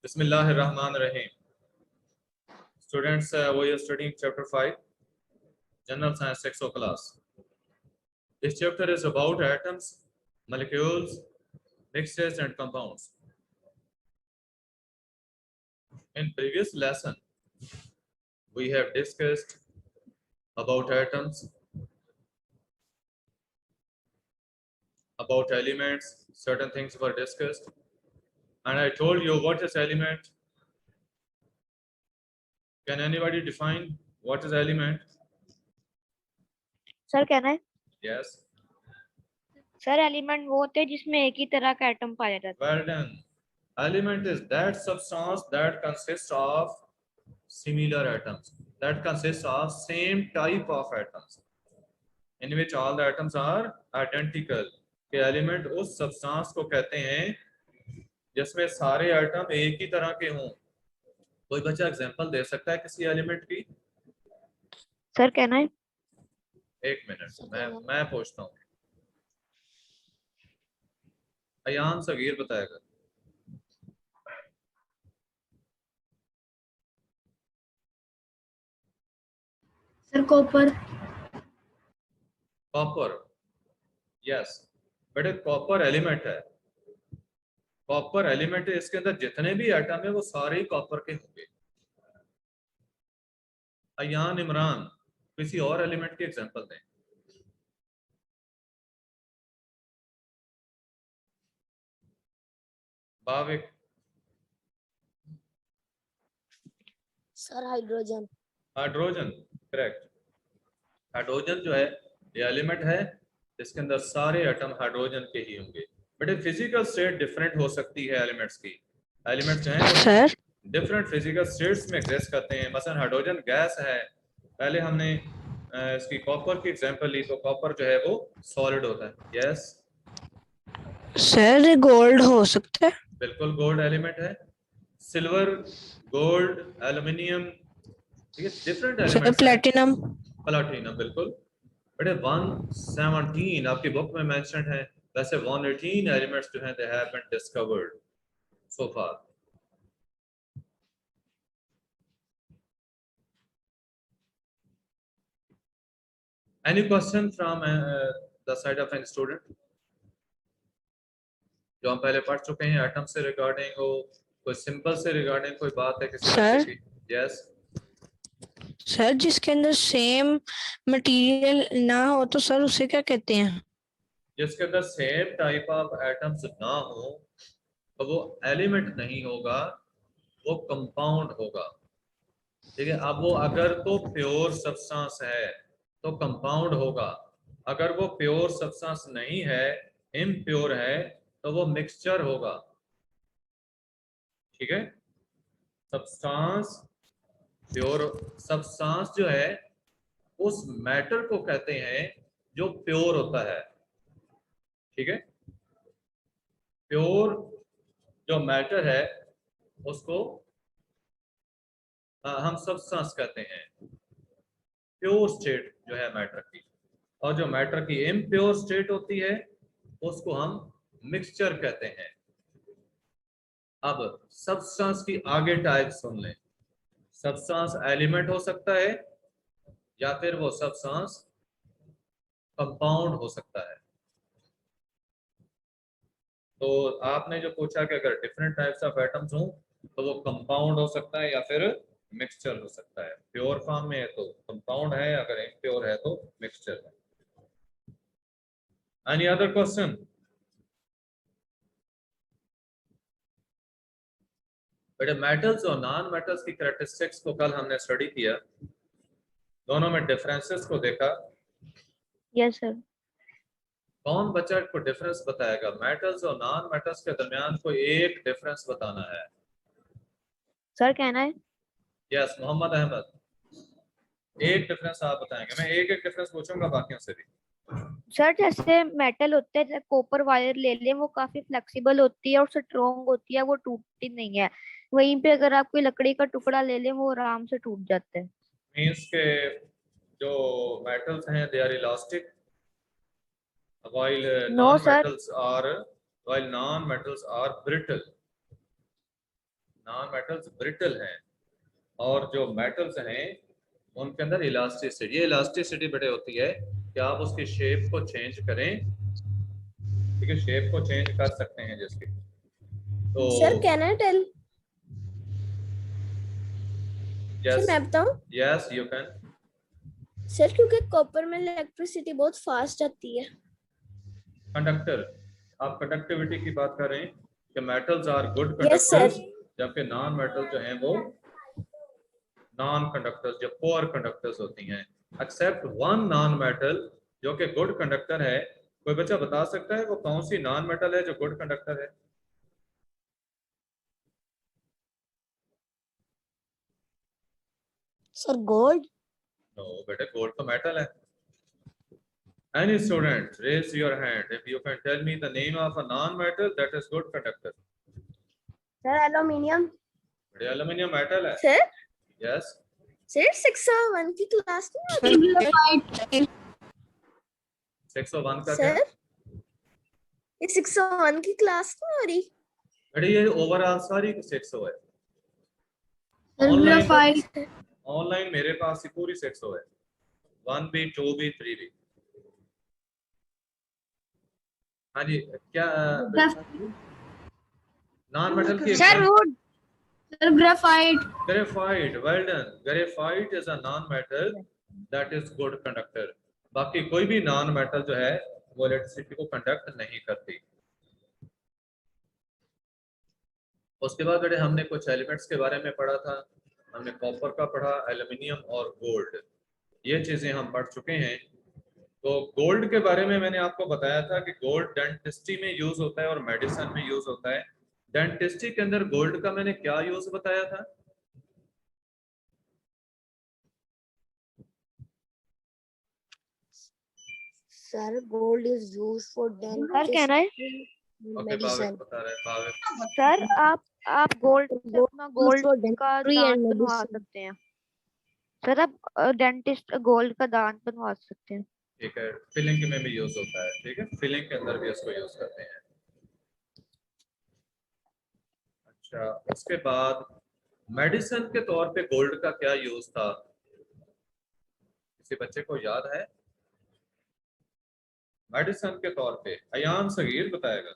Bismillahirrahmanirrahim. Students, we are studying chapter 5, General Science 6 class. This chapter is about atoms, molecules, mixtures and compounds. In previous lesson, we have discussed about atoms, about elements, certain things were discussed. And I told you what is element. Can anybody define what is element? Sir कहना है Yes. Sir element वो होते हैं जिसमें एक ही तरह का atom पाया जाता है Well done. Element is that substance that consists of similar atoms, that consists of same type of atoms, in which all the atoms are identical. कि एलिमेंट उस सब्सटेंस को कहते हैं जिसमें सारे एटम एक ही तरह के हों. कोई बच्चा एग्जांपल दे सकता है किसी एलिमेंट की? सर कहना है एक मिनट, मैं पूछता हूँ. अयान सगीर बताएगा. Sir copper. कॉपर. यस बेटे, कॉपर एलिमेंट है. कॉपर एलिमेंट है, इसके अंदर जितने भी एटम है वो सारे ही कॉपर के होंगे. अयान इमरान किसी और एलिमेंट की एग्जांपल दें. बाविक. Sir hydrogen. Hydrogen. Correct. Hydrogen जो है ये एलिमेंट है जिसके अंदर सारे एटम हाइड्रोजन के ही होंगे. बट फिजिकल स्टेट डिफरेंट हो सकती है एलिमेंट्स की. एलिमेंट्स जो हैं सर डिफरेंट फिजिकल स्टेट्स में एग्जिस्ट करते हैं. मसलन हाइड्रोजन गैस है. पहले हमने इसकी कॉपर की एग्जांपल ली तो कॉपर जो है वो सॉलिड होता है. यस सर गोल्ड हो सकता है. बिल्कुल गोल्ड एलिमेंट है. सिल्वर, गोल्ड, एल्युमिनियम, ठीक है, different sir elements. Platinum. Platinum बिल्कुल. बट 117 आपकी बुक में मेंशन्ड है. वैसे 118 एलिमेंट्स जो हैं they have been discovered so far. Any question from the side of any student? जो हम पहले पढ़ चुके हैं एटम से रिगार्डिंग हो, कोई सिंपल से रिगार्डिंग कोई बात है किसी बच्चे की? यस सर जिसके अंदर सेम मटेरियल ना हो तो सर उसे क्या कहते हैं? जिसके अंदर सेम टाइप ऑफ एटम्स ना हो तो वो एलिमेंट नहीं होगा, वो कंपाउंड होगा. ठीक है. अब वो अगर तो प्योर सब्सटेंस है तो कंपाउंड होगा. अगर वो प्योर सब्सटेंस नहीं है, इम्प्योर है, तो वो मिक्सचर होगा. ठीक है. सब्सटेंस, प्योर सब्सटेंस जो है उस मैटर को कहते हैं जो प्योर होता है. ठीक है. प्योर जो मैटर है उसको हम सब्सटेंस कहते हैं. प्योर स्टेट जो है मैटर की, और जो मैटर की इम्प्योर स्टेट होती है उसको हम मिक्सचर कहते हैं. अब सब्सटेंस की आगे टाइप सुन लें. सब्सटेंस एलिमेंट हो सकता है या फिर वो सब्सटेंस कंपाउंड हो सकता है. तो आपने जो पूछा कि अगर डिफरेंट टाइप्स ऑफ एटम्स हों तो वो कंपाउंड हो सकता है या फिर मिक्सचर हो सकता है. प्योर फॉर्म में है तो कंपाउंड है, अगर इम्प्योर है तो मिक्सचर है. Any other question? बेटे मेटल्स और नॉन मेटल्स की कैरेक्टरिस्टिक्स को कल हमने स्टडी किया, दोनों में डिफरेंसेस को देखा. Yes sir. कौन बच्चा को डिफरेंस बताएगा? मेटल्स और नॉन मेटल्स के दरमियान कोई एक डिफरेंस बताना है. सर कहना है यस मोहम्मद अहमद, एक डिफरेंस आप बताएंगे. मैं एक एक डिफरेंस पूछूंगा बाकियों से भी. सर जैसे मेटल होते हैं, जैसे कॉपर वायर ले लें, वो काफी फ्लेक्सिबल होती है और स्ट्रोंग होती है, वो टूटती नहीं है. वहीं पे अगर आप कोई लकड़ी का टुकड़ा ले लें वो आराम से टूट जाता है. मींस के जो मेटल्स हैं they are elastic while no sir. non-metals are brittle. Non metals brittle हैं, और जो मेटल्स हैं उनके अंदर इलास्टिसिटी, ये इलास्टिसिटी बेटे होती है कि आप उसकी शेप को चेंज करें, ठीक है, शेप को चेंज कर सकते हैं जिसकी। तो sir can I tell? Yes, sir मैं बताऊं? Yes you can. सर क्योंकि कॉपर में इलेक्ट्रिसिटी बहुत फास्ट आती है। कंडक्टर, आप कंडक्टिविटी की बात कर रहे हैं कि metals are good yes conductors, sir. जबकि नॉन मेटल जो हैं वो नॉन कंडक्टर्स, जो पुअर कंडक्टर्स होती हैं, एक्सेप्ट वन नॉन मेटल जो कि गुड कंडक्टर है। कोई बच्चा बता सकता है वो कौन सी नॉन मेटल है जो गुड कंडक्टर है? Sir gold. नो बेटे, गोल्ड तो मेटल है। Any student, raise your hand if you can tell me the name of a non-metal that is good conductor. Sir aluminium. बेटे एल्यूमिनियम मेटल है। Sir yes. Sir 601 की class में 601 का क्या? Sir ये 601 की क्लास में हो रही। बेटे ये ओवरऑल सारी 600 है। Sir online, graphite. ऑनलाइन मेरे पास ही पूरी 600 है, 1 भी 2 भी 3 भी। हाँ जी, क्या नॉन मेटल की sir would. Sir graphite. Graphite, well done. Graphite is a non metal that is good conductor. बाकी कोई भी नॉन मेटल जो है वो इलेक्ट्रिसिटी को कंडक्ट नहीं करती। उसके बाद बेटे हमने कुछ एलिमेंट्स के बारे में पढ़ा था। हमने कॉपर का पढ़ा, एल्यूमिनियम और गोल्ड, ये चीजें हम पढ़ चुके हैं। तो गोल्ड के बारे में मैंने आपको बताया था कि गोल्ड डेंटिस्ट्री में यूज होता है और मेडिसिन में यूज होता है। डेंटिस्ट्री के अंदर गोल्ड का मैंने क्या यूज बताया था? Sir gold is used for sir कहना है ओके, भावेक बता रहे हैं, भावेक। सर आप गोल्ड से अपना गोल्ड का दांत बनवा मेडिसिन। सकते हैं। सर आप डेंटिस्ट गोल्ड का दांत बनवा सकते हैं। ठीक है, फिलिंग में भी यूज होता है, ठीक है, फिलिंग के अंदर भी इसको यूज करते हैं। अच्छा, उसके बाद मेडिसिन के तौर पे गोल्ड का क्या यूज था? किसी बच्चे को याद है? मेडिसिन के तौर पे अयान सगीर बताएगा।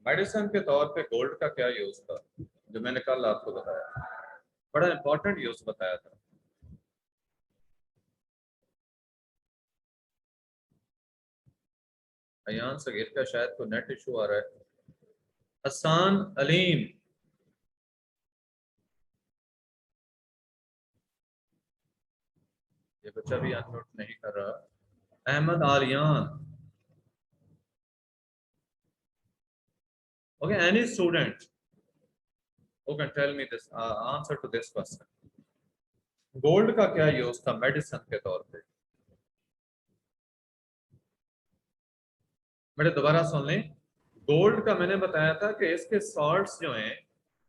मेडिसिन के तौर पे गोल्ड का क्या यूज था जो मैंने कल आपको बताया, बड़ा इंपॉर्टेंट यूज बताया था। अयान सगीर का शायद कोई नेट इशू आ रहा है। हसान अलीम, ये बच्चा भी अनम्यूट नहीं कर रहा। Ahmad Aliyan. Okay, any student who can tell me this answer to this question? Gold का क्या यूज था मेडिसिन के तौर पे? मेरे दोबारा सुन लें। गोल्ड का मैंने बताया था कि इसके सॉल्ट्स जो हैं,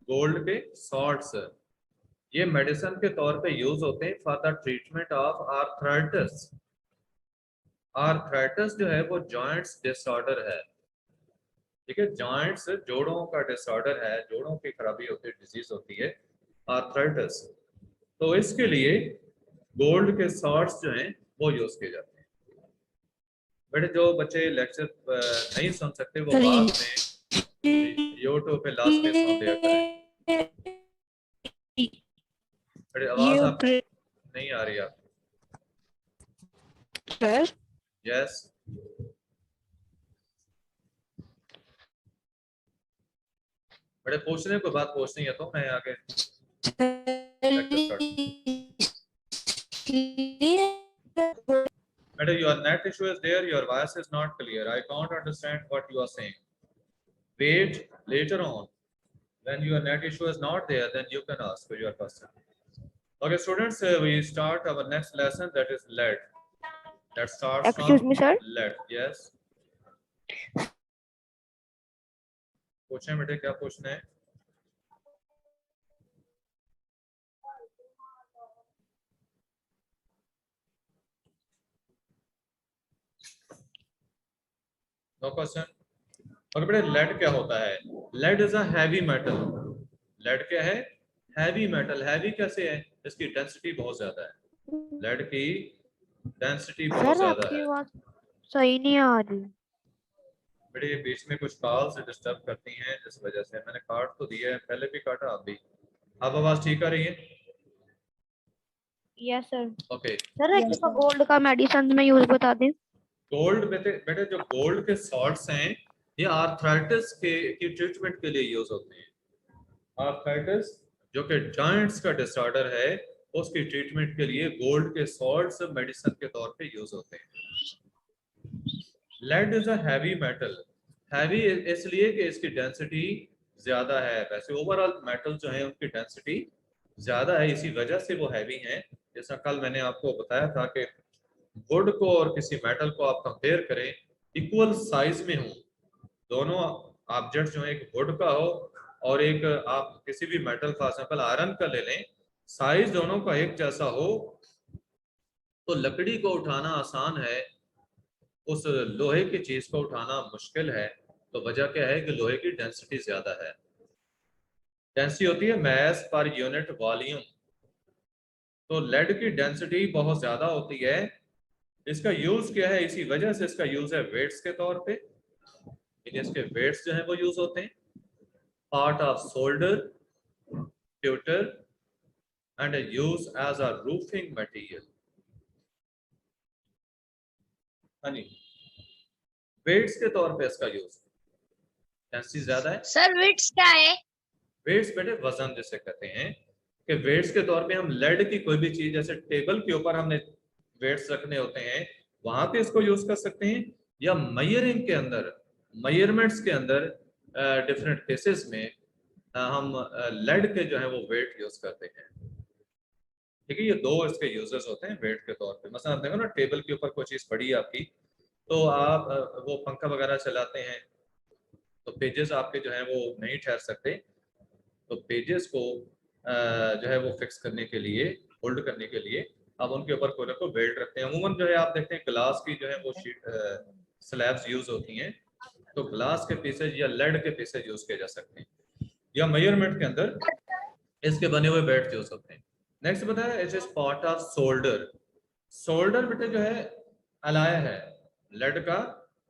गोल्ड के सॉल्ट्स, ये मेडिसिन के तौर पे यूज होते हैं for the treatment of arthritis. Arthritis जो है वो जॉइंट्स डिसऑर्डर है, ठीक है, जॉइंट्स जोड़ों का डिसऑर्डर है, जोड़ों की खराबी होती है, डिजीज होती है आर्थराइटिस। तो इसके लिए गोल्ड के सॉल्ट्स जो हैं वो यूज किए जाते हैं। बेटे जो बच्चे लेक्चर नहीं सुन सकते वो बाद में यूट्यूब पे लास्ट में सुन लिया करें। बेटे आवाज आप नहीं आ रही आप। सर यस, बेटे पूछने को बात पूछनी है तो मैं आगे lecture start. Madam, your net issue is there. Your voice is not clear. I can't understand what you are saying. Wait, later on, when your net issue is not there, then you can ask for your question. Okay, students, we start our next lesson, that is lead. That starts Excuse from me, sir. lead. Yes. पूछें बेटे, क्या पूछना है? No question. और बेटे lead क्या होता है? Lead is a heavy metal. Lead क्या है? Heavy metal. हैवी कैसे है? इसकी डेंसिटी बहुत ज्यादा है। लेड की डेंसिटी बहुत सर ज्यादा आपकी है। आवाज सही नहीं आ रही। बेटे ये बीच में कुछ कॉल से डिस्टर्ब करती हैं, जिस वजह से मैंने काट तो दिया है, पहले भी काटा, आप भी। अब आवाज ठीक आ रही है? Yes sir. ओके। सर एक दफा गोल्ड का मेडिसिन में यूज बता दें। गोल्ड बेटे बेटे जो गोल्ड के सॉल्ट्स हैं ये आर्थराइटिस के की ट्रीटमेंट के लिए यूज होते हैं। आर्थराइटिस जो कि जॉइंट्स का डिसऑर्डर है, उसकी ट्रीटमेंट के लिए गोल्ड के सॉल्ट्स मेडिसिन के तौर पे यूज होते हैं। Lead is a heavy metal. Heavy इसलिए कि इसकी डेंसिटी ज्यादा है। वैसे ओवरऑल मेटल जो है उनकी डेंसिटी ज्यादा है, इसी वजह से वो हैवी हैं। जैसा कल मैंने आपको बताया था कि वुड को और किसी मेटल को आप कंपेयर करें, इक्वल साइज में हो, दोनों ऑब्जेक्ट जो है, एक वुड का हो और एक आप किसी भी मेटल का एग्जांपल आयरन का ले लें, साइज दोनों का एक जैसा हो तो लकड़ी को उठाना आसान है, उस लोहे की चीज को उठाना मुश्किल है। तो वजह क्या है कि लोहे की डेंसिटी ज्यादा है। डेंसिटी होती है मास पर यूनिट वॉल्यूम। तो लेड की डेंसिटी बहुत ज्यादा होती है। इसका यूज क्या है? इसी वजह से इसका यूज है वेट्स के तौर पे। इसके वेट्स जो है वो यूज होते हैं part of solder, pewter and use as a roofing material. हाँ जी, वेट्स के तौर पे इसका यूज, डेंसिटी ज्यादा है। सर वेट्स क्या है? वेट्स बेटे वजन जिसे कहते हैं, कि वेट्स के तौर पे हम लेड की कोई भी चीज, जैसे टेबल के ऊपर हमने वेट्स रखने होते हैं, वहां पे इसको यूज कर सकते हैं, या मयरिंग के अंदर, मयरमेंट्स के अंदर डिफरेंट केसेस में हम लेड के जो है वो वेट यूज करते हैं। ठीक है, ये दो इसके यूजेस होते हैं वेट के तौर पे। मसलन आप देखो ना, टेबल के ऊपर कोई चीज पड़ी है आपकी, तो आप वो पंखा वगैरह चलाते हैं तो पेजेस आपके जो है वो नहीं ठहर सकते, तो पेजेस को जो है वो फिक्स करने के लिए, होल्ड करने के लिए आप उनके ऊपर कोई ना कोई बेल्ट रखते हैं। अमूमन जो है आप देखते हैं ग्लास की जो है वो शीट स्लैब्स यूज होती हैं, तो ग्लास के पीसेज या लेड के पीसेज यूज किए जा सकते हैं, या मेजरमेंट के अंदर इसके बने हुए बेल्ट यूज होते हैं। नेक्स्ट बताया it is part of solder. Solder बेटे जो है अलाय है, लेड का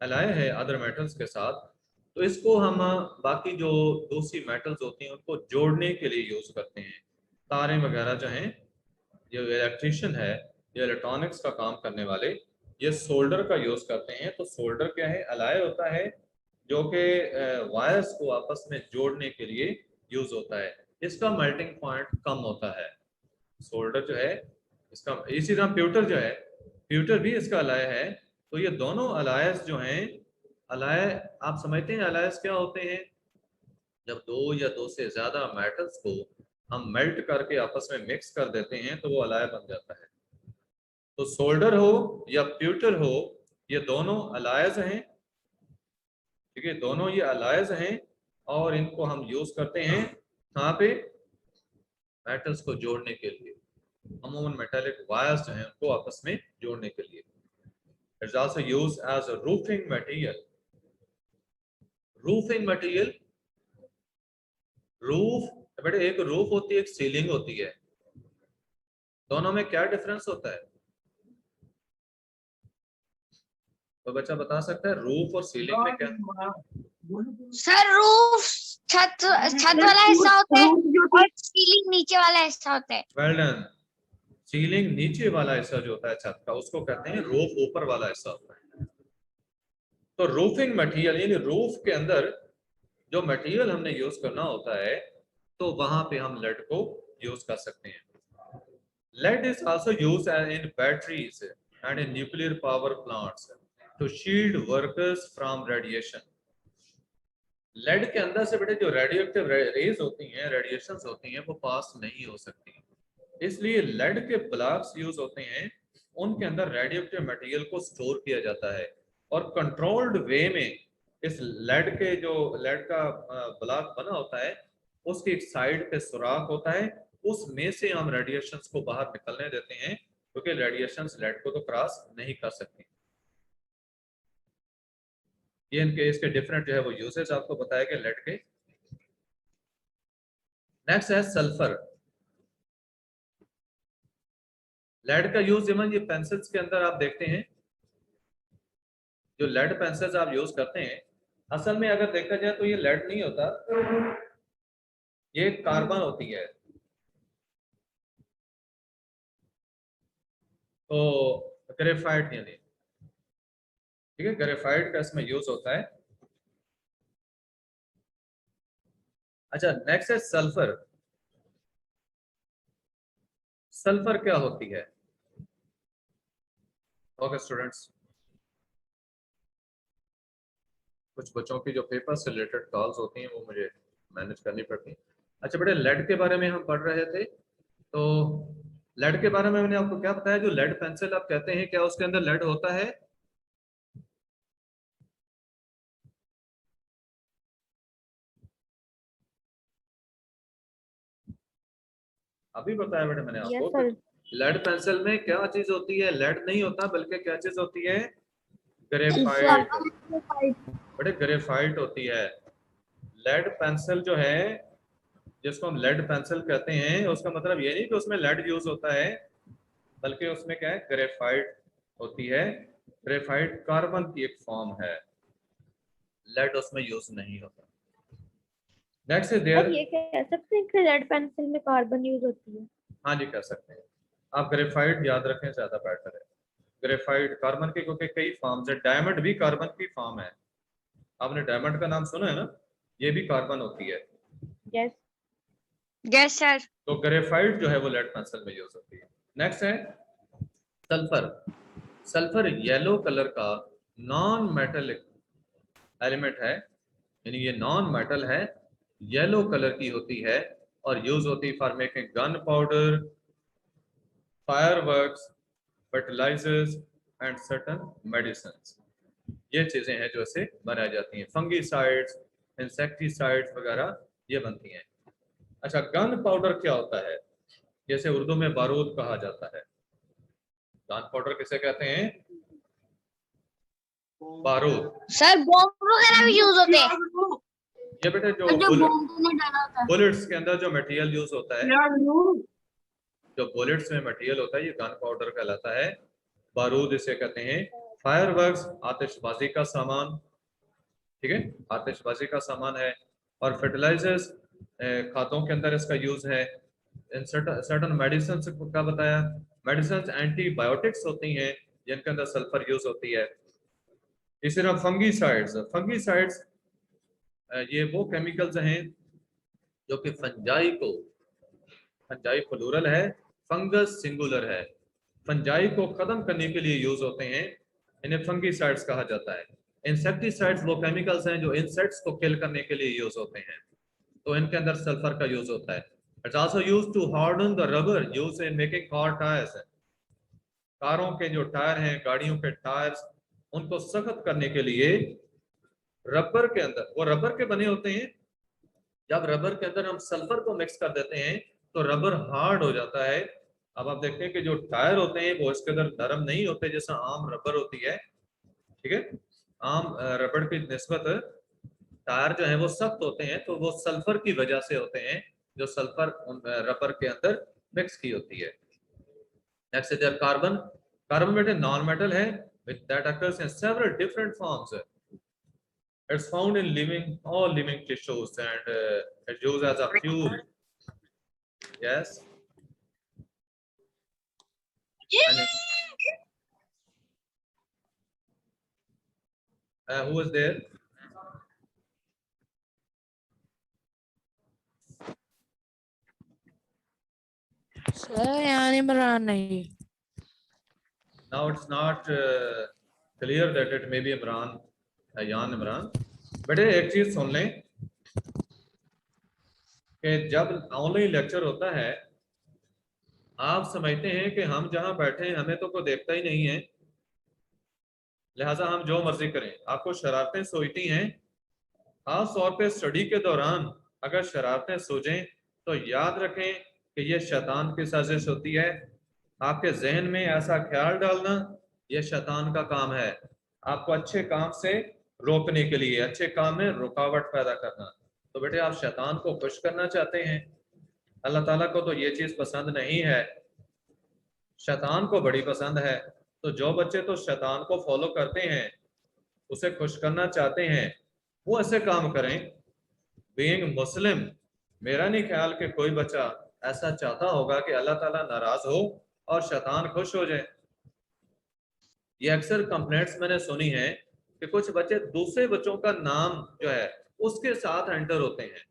अलाय है अदर मेटल्स के साथ, तो इसको हम बाकी जो दूसरी मेटल्स होती हैं उनको जोड़ने के लिए यूज करते हैं। तारें वगैरह जो हैं, जो इलेक्ट्रिशियन है, ये इलेक्ट्रॉनिक्स का काम करने वाले, ये सोल्डर का यूज करते हैं। तो सोल्डर क्या है? अलाय होता है जो कि वायर्स को आपस में जोड़ने के लिए यूज होता है। इसका मेल्टिंग पॉइंट कम होता है सोल्डर जो है इसका। इसी तरह प्यूटर जो है, प्यूटर भी इसका अलाय है। तो ये दोनों अलायस जो हैं, अलाय आप समझते हैं अलायस क्या होते हैं? जब दो या दो से ज्यादा मेटल्स को हम मेल्ट करके आपस में मिक्स कर देते हैं तो वो अलाय बन जाता है। तो सोल्डर हो या प्यूटर हो, ये दोनों अलायज हैं। ठीक है, दोनों ये अलायज हैं और इनको हम यूज करते हैं कहाँ पे? मेटल्स को जोड़ने के लिए। अमूमन मेटालिक वायर्स जो हैं उनको आपस में जोड़ने के लिए। It's also used as a roofing material. Roofing material, roof बेटे एक रूफ होती है, एक सीलिंग होती है, दोनों में क्या डिफरेंस होता है? तो बच्चा बता सकता है रूफ और सीलिंग में क्या? सर रूफ छत छत वाला हिस्सा होता है और सीलिंग नीचे वाला हिस्सा होता है। Well done. सीलिंग नीचे वाला हिस्सा जो होता है छत का, उसको कहते हैं रूफ, ऊपर वाला हिस्सा होता है। तो रूफिंग मटेरियल यानी रूफ के अंदर जो मटेरियल हमने यूज करना होता है, तो वहां पे हम लेड को यूज कर सकते हैं। Lead is also used in batteries and in nuclear power plants to shield workers from radiation. Lead के अंदर से बेटे जो रेडियोएक्टिव रेज होती हैं, रेडिएशंस होती हैं, वो पास नहीं हो सकती, इसलिए लेड के ब्लॉक्स यूज होते हैं। उनके अंदर रेडियोएक्टिव मटेरियल को स्टोर किया जाता है और कंट्रोल्ड वे में इस लेड के जो लेड का ब्लॉक बना होता है, उसकी एक साइड पे सुराख होता है, उसमें से हम रेडिएशंस को बाहर निकलने देते हैं, क्योंकि रेडिएशंस लेड को तो क्रॉस नहीं कर सकती। ये इनके इसके डिफरेंट जो है वो यूजेस आपको बताया कि लेड के। नेक्स्ट है सल्फर। लेड का यूज इवन ये पेंसिल्स के अंदर आप देखते हैं, जो लेड पेंसिल्स आप यूज करते हैं, असल में अगर देखा जाए तो ये लेड नहीं होता, ये कार्बन होती है। तो ग्रेफाइट यानी, ठीक है, ग्रेफाइट का इसमें यूज होता है। अच्छा, नेक्स्ट है सल्फर। सल्फर क्या होती है? ओके स्टूडेंट्स, कुछ बच्चों की जो पेपर से रिलेटेड कॉल्स होती हैं वो मुझे मैनेज करनी पड़ती हैं। अच्छा बेटे, लेड के बारे में हम पढ़ रहे थे, तो लेड के बारे में मैंने आपको क्या बताया, जो लेड पेंसिल आप कहते हैं, क्या उसके अंदर लेड होता है? अभी बताया बेटे मैंने यस आपको, सर। लेड पेंसिल में क्या चीज होती है? लेड नहीं होता, बल्कि क्या चीज होती है? Sulfur. ग्रेफाइट। बड़े ग्रेफाइट होती है। लेड पेंसिल जो है, जिसको हम लेड पेंसिल कहते हैं, उसका मतलब ये नहीं कि उसमें लेड यूज होता है, बल्कि उसमें क्या है? ग्रेफाइट होती है। ग्रेफाइट कार्बन की एक फॉर्म है, लेड उसमें यूज नहीं होता। Next is sir there. ये कह सकते हैं कि लेड पेंसिल में कार्बन यूज होती है? हाँ जी, कह सकते हैं। आप ग्रेफाइट याद रखें, ज्यादा बेटर है। ग्रेफाइट कार्बन के, क्योंकि कई फॉर्म्स है, डायमंड भी कार्बन की फॉर्म है। आपने डायमंड का नाम सुना है ना, ये भी कार्बन होती है। यस। Yes sir. तो ग्रेफाइट जो है वो लेड पेंसिल में यूज होती है। नेक्स्ट है सल्फर। सल्फर येलो कलर का नॉन मेटेलिक एलिमेंट है, यानी ये नॉन मेटल है, येलो कलर की होती है और यूज होती है for making gunpowder, fireworks, fertilisers and certain medicines. ये चीजें हैं जो इससे बनाई जाती हैं। फंगीसाइड्स, इंसेक्टिसाइड्स वगैरह ये बनती हैं। अच्छा, गन पाउडर क्या होता है? जैसे उर्दू में बारूद कहा जाता है। गन पाउडर किसे कहते हैं? बारूद। सर बॉम्ब वगैरह भी यूज होते हैं। ये बेटे जो बुलेट्स के अंदर जो मटेरियल यूज होता है, जो बुलेट्स में मटेरियल होता है, ये गन पाउडर कहलाता है। बारूद इसे कहते हैं। फायरवर्क्स, आतिशबाजी का सामान, ठीक है, आतिशबाजी का सामान है। और फर्टिलाइजर्स, खादों के अंदर इसका यूज है। इन सर्टन मेडिसिन का बताया, मेडिसिन एंटीबायोटिक्स होती हैं जिनके अंदर सल्फर यूज होती है। इसी तरह फंगीसाइड्स। फंगीसाइड्स ये वो केमिकल्स हैं जो कि फंजाई को, फंजाई प्लूरल है, फंगस सिंगुलर है, फंजाई को खत्म करने के लिए यूज होते हैं, इन्हें फंगीसाइड्स कहा जाता है। इंसेक्टिसाइड्स वो केमिकल्स हैं जो इंसेक्ट्स को किल करने के लिए यूज होते हैं, तो इनके अंदर सल्फर का यूज होता है। It's also used to harden the rubber used in making car tyres. कारों के जो टायर हैं, गाड़ियों के टायर्स, उनको सख्त करने के लिए रबर के अंदर, वो रबर के बने होते हैं, जब रबर के अंदर हम सल्फर को मिक्स कर देते हैं तो रबर हार्ड हो जाता है। अब आप देखते हैं कि जो टायर होते हैं वो इसके अंदर नरम नहीं होते जैसा आम रबर होती है, ठीक है। आम रबर की निस्बत टायर जो है वो सख्त होते हैं, तो वो सल्फर की वजह से होते हैं, जो सल्फर रबर के अंदर मिक्स की होती है। Next is carbon. कार्बन बेटे नॉन मेटल है, that occurs in several different forms. It's found in all living tissues, and it's used as a fuel. Yes. And who is there? Sir, Yan Imran nahi. Now it's not clear that it may be Imran, Yan Imran. बेटे एक चीज सुन लें कि जब online lecture होता है, आप समझते हैं कि हम जहां बैठे हैं हमें तो कोई देखता ही नहीं है, लिहाजा हम जो मर्जी करें। आपको शरारतें सूझती हैं, खास तौर पे स्टडी के दौरान अगर शरारतें सूझें तो याद रखें कि ये शैतान की साजिश होती है। आपके जहन में ऐसा ख्याल डालना ये शैतान का काम है। आपको अच्छे काम से रोकने के लिए, अच्छे काम में रुकावट पैदा करना। तो बेटे आप शैतान को खुश करना चाहते हैं, अल्लाह ताला को तो ये चीज पसंद नहीं है, शैतान को बड़ी पसंद है। तो जो बच्चे तो शैतान को फॉलो करते हैं, उसे खुश करना चाहते हैं, वो ऐसे काम करें। बीइंग मुस्लिम, मेरा नहीं ख्याल कि कोई बच्चा ऐसा चाहता होगा कि अल्लाह ताला नाराज हो और शैतान खुश हो जाए। ये अक्सर कंप्लेंट्स मैंने सुनी है कि कुछ बच्चे दूसरे बच्चों का नाम जो है उसके साथ एंटर होते हैं,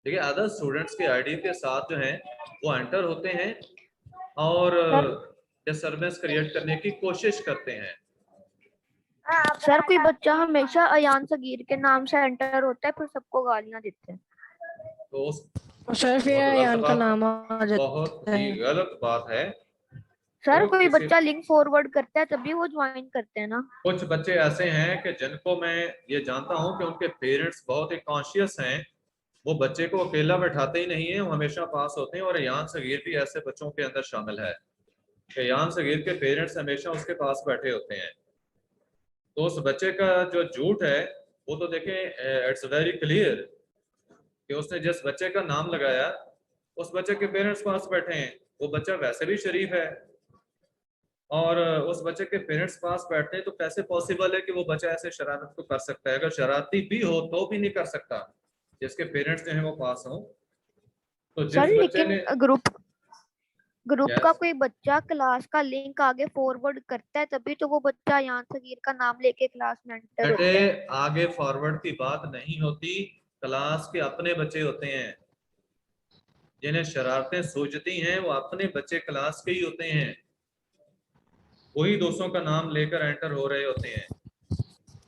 ठीक है, अदर स्टूडेंट्स के आईडी के साथ जो है वो एंटर होते हैं और डिस्टर्बेंस क्रिएट करने की कोशिश करते हैं। सर कोई बच्चा हमेशा अयान सगीर के नाम से एंटर होता है, फिर सबको गालियां देते हैं। तो सर फिर अयान का नाम आ जाता बहुत ही है। गलत बात है। सर तो कोई किसी- बच्चा लिंक फॉरवर्ड करता है तभी वो ज्वाइन करते हैं ना। कुछ बच्चे ऐसे हैं कि जिनको मैं ये जानता हूं कि उनके पेरेंट्स बहुत ही कॉन्शियस हैं, वो बच्चे को अकेला बैठाते ही नहीं है, वो हमेशा पास होते हैं। और अयान सगीर भी ऐसे बच्चों के अंदर शामिल है कि अयान सगीर के पेरेंट्स हमेशा उसके पास बैठे होते हैं। तो उस बच्चे का जो झूठ है वो तो देखें, इट्स वेरी क्लियर कि उसने जिस बच्चे का नाम लगाया उस बच्चे के पेरेंट्स पास बैठे हैं। वो बच्चा वैसे भी शरीफ है और उस बच्चे के पेरेंट्स पास बैठते हैं, तो कैसे पॉसिबल है कि वो बच्चा ऐसे शरारत को कर सकता है? अगर शरारती भी हो तो भी नहीं कर सकता, जिसके पेरेंट्स जो है वो पास हो। तो सर जिस बच्चे लेकिन ने ग्रुप Yes. का कोई बच्चा क्लास का लिंक आगे फॉरवर्ड करता है तभी तो वो बच्चा अयान सगीर का नाम लेके क्लास में एंटर होता है। बेटे आगे फॉरवर्ड की बात नहीं होती, क्लास के अपने बच्चे होते हैं जिन्हें शरारतें सूझती हैं, वो अपने बच्चे क्लास के ही होते हैं, वही दोस्तों का नाम लेकर एंटर हो रहे होते हैं।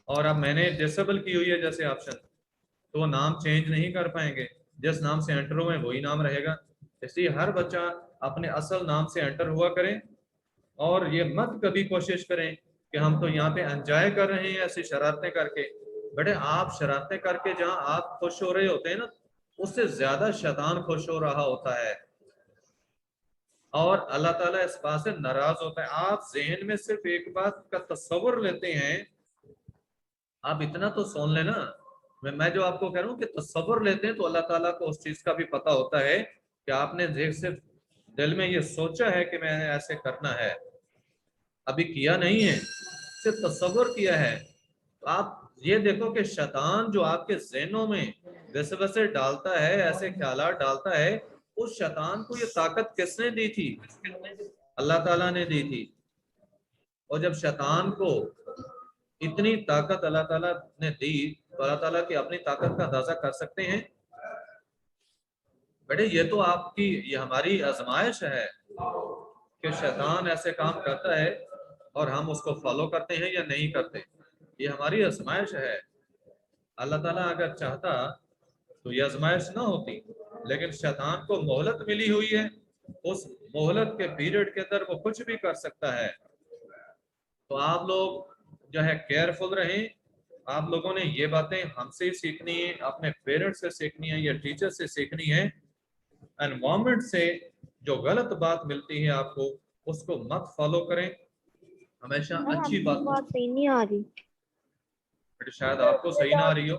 और अब मैंने डिसेबल की हुई है जैसे ऑप्शन, तो वो नाम चेंज नहीं कर पाएंगे, जिस नाम से एंटर हुए वही नाम रहेगा। इसलिए हर बच्चा अपने असल नाम से एंटर हुआ करें और ये मत कभी कोशिश करें कि हम तो यहाँ पे एंजॉय कर रहे हैं ऐसी शरारतें करके। बेटे आप शरारतें करके जहाँ आप खुश हो रहे होते हैं ना, उससे ज्यादा शैतान खुश हो रहा होता है और अल्लाह ताला इस बात से नाराज होता है। आप ज़हन में सिर्फ एक बात का तस्वर लेते हैं, आप इतना तो सुन लेना, मैं जो आपको कह रहा हूँ कि तस्वर लेते हैं, तो अल्लाह ताला को उस चीज का भी पता होता है कि आपने सिर्फ दिल में ये सोचा है कि मैंने ऐसे करना है, अभी किया नहीं है, सिर्फ तस्वर किया है। तो आप ये देखो कि शैतान जो आपके ज़हनों में वैसे वैसे डालता है, ऐसे ख्यालात डालता है, उस शैतान को ये ताकत किसने दी थी? अल्लाह ताला ने दी थी। और जब शैतान को इतनी ताकत अल्लाह ताला ने दी, तो अल्लाह ताला की अपनी ताकत का अंदाजा कर सकते हैं। बेटे ये तो आपकी, ये हमारी आजमाइश है कि शैतान ऐसे काम करता है और हम उसको फॉलो करते हैं या नहीं करते, ये हमारी आजमाइश है। अल्लाह ताला अगर चाहता तो ये आजमाइश ना होती, लेकिन शैतान को मोहलत मिली हुई है, उस मोहलत के पीरियड के अंदर वो कुछ भी कर सकता है। तो आप लोग जो है केयरफुल रहें। आप लोगों ने ये बातें हमसे ही सीखनी है, अपने पेरेंट्स से सीखनी है या टीचर से सीखनी है। एनवायरमेंट से जो गलत बात मिलती है आपको, उसको मत फॉलो करें, हमेशा अच्छी बात। सही नहीं आ रही, बट शायद आपको सही ना आ रही हो,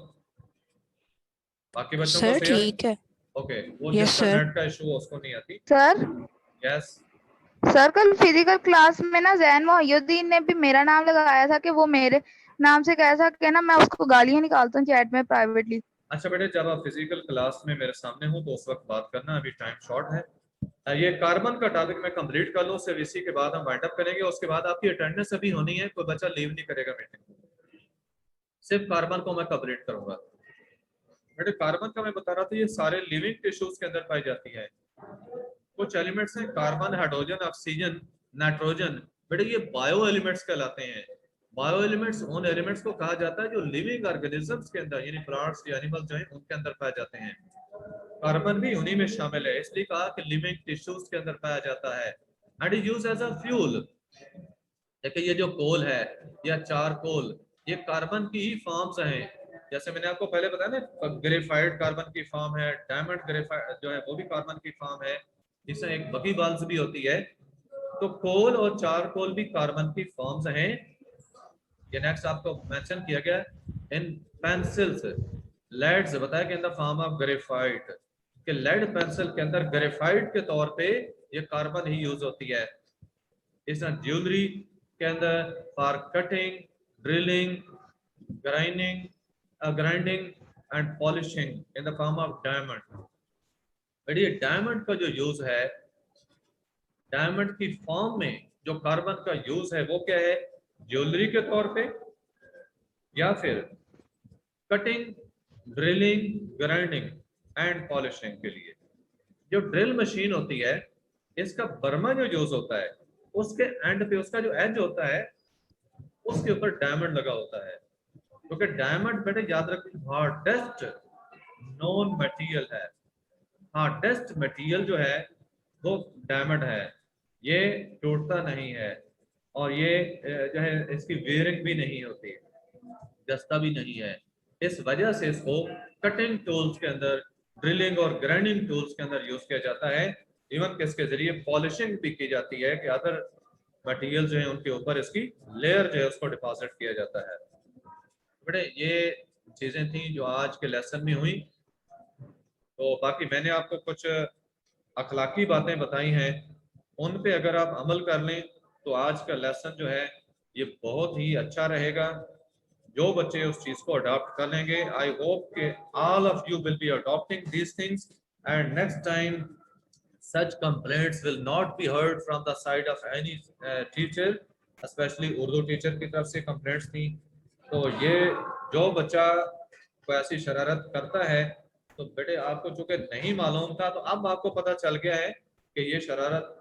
बाकी बच्चों को सर सही आ रही? ठीक है। ओके, वो Yes, जिसका sir. नेट का इशू है उसको नहीं आती। सर यस सर कल फिजिकल क्लास में ना जैन मोहिउद्दीन ने भी मेरा नाम लगाया था कि वो मेरे नाम से कैसा कि ना मैं उसको गालियां निकालता हूँ चैट में प्राइवेटली। अच्छा बेटे, जब आप फिजिकल क्लास में मेरे सामने हो तो उस वक्त बात करना, अभी टाइम शॉर्ट है। ये कार्बन का टॉपिक मैं कंप्लीट कर लूँ, सिर्फ इसी के बाद हम वाइंड अप करेंगे। उसके बाद आपकी अटेंडेंस अभी होनी है, कोई बच्चा लीव नहीं करेगा मीटिंग, सिर्फ कार्बन को मैं कंप्लीट करूंगा। बेटे कार्बन का मैं बता रहा था, ये सारे लिविंग टिश्यूज के अंदर पाई जाती है। कुछ एलिमेंट्स हैं कार्बन, हाइड्रोजन, ऑक्सीजन, नाइट्रोजन, बेटे ये बायो एलिमेंट्स कहलाते हैं। बायो एलिमेंट्स उन एलिमेंट्स को कहा जाता है जो लिविंग ऑर्गेनिजम्स के अंदर, यानी प्लांट्स या एनिमल्स जो हैं उनके अंदर पाए जाते हैं। कार्बन भी उन्हीं में शामिल है, इसलिए कहा कि लिविंग टिश्यूज के अंदर पाया जाता है and is used as a fuel. देखिए ये जो कोल है या चारकोल, ये कार्बन की ही फॉर्म्स हैं। जैसे मैंने आपको पहले बताया ना, ग्रेफाइट कार्बन की फॉर्म है, डायमंड ग्रेफाइट जो है वो भी कार्बन की फॉर्म है, जिसमें एक बकीबाल्स भी होती है। तो कोल और चारकोल भी कार्बन की फॉर्म्स हैं। ये नेक्स्ट आपको मेंशन किया गया है इन पेंसिल्स लेड्स बताया कि in the form of graphite कि लेड पेंसिल के अंदर ग्रेफाइट के तौर पे ये कार्बन ही यूज होती है। इस ज्वेलरी के अंदर for cutting, drilling, grinding and polishing in the form of diamond. But ये डायमंड का जो यूज है, डायमंड की फॉर्म में जो कार्बन का यूज है वो क्या है, ज्वेलरी के तौर पे या फिर cutting, drilling, grinding and polishing के लिए। जो ड्रिल मशीन होती है इसका बर्मा जो यूज होता है उसके एंड पे उसका जो एज होता है उसके ऊपर डायमंड लगा होता है, क्योंकि डायमंड बेटे याद रखिए हार्डेस्ट नॉन मटेरियल है। हार्डेस्ट मटेरियल जो है वो डायमंड है, ये टूटता नहीं है और ये जो है इसकी वेयरिंग भी नहीं होती, दस्ता भी नहीं है। इस वजह से इसको कटिंग टूल्स के अंदर, ड्रिलिंग और ग्राइंडिंग टूल्स के अंदर यूज किया जाता है। इवन किसके जरिए पॉलिशिंग भी की जाती है कि अदर मटेरियल जो है उनके ऊपर इसकी लेयर जो है उसको डिपॉजिट किया जाता है। बेटे ये चीजें थी जो आज के लेसन में हुई। तो बाकी मैंने आपको कुछ अखलाकी बातें बताई हैं, उन पे अगर आप अमल कर लें तो आज का लेसन जो है ये बहुत ही अच्छा रहेगा। जो बच्चे उस चीज को अडॉप्ट कर लेंगे, आई होप कि all of you will be adopting these things and next time such complaints will not be heard from the side of any teacher, especially Urdu teacher की तरफ से कंप्लेंट्स थी। तो ये जो बच्चा कोई ऐसी शरारत करता है तो बेटे आपको चूंकि नहीं मालूम था तो अब आपको पता चल गया है कि ये शरारत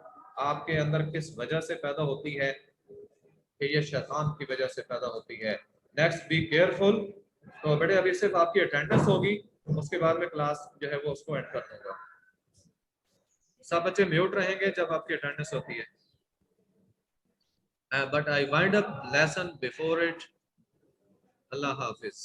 आपके अंदर किस वजह से पैदा होती है, कि ये शैतान की वजह से पैदा होती है। Next be careful. तो बेटे अभी सिर्फ आपकी अटेंडेंस होगी, उसके बाद में क्लास जो है वो उसको एंड कर दूंगा। सब बच्चे म्यूट रहेंगे जब आपकी अटेंडेंस होती है। But I wind up lesson before it. Allah Hafiz.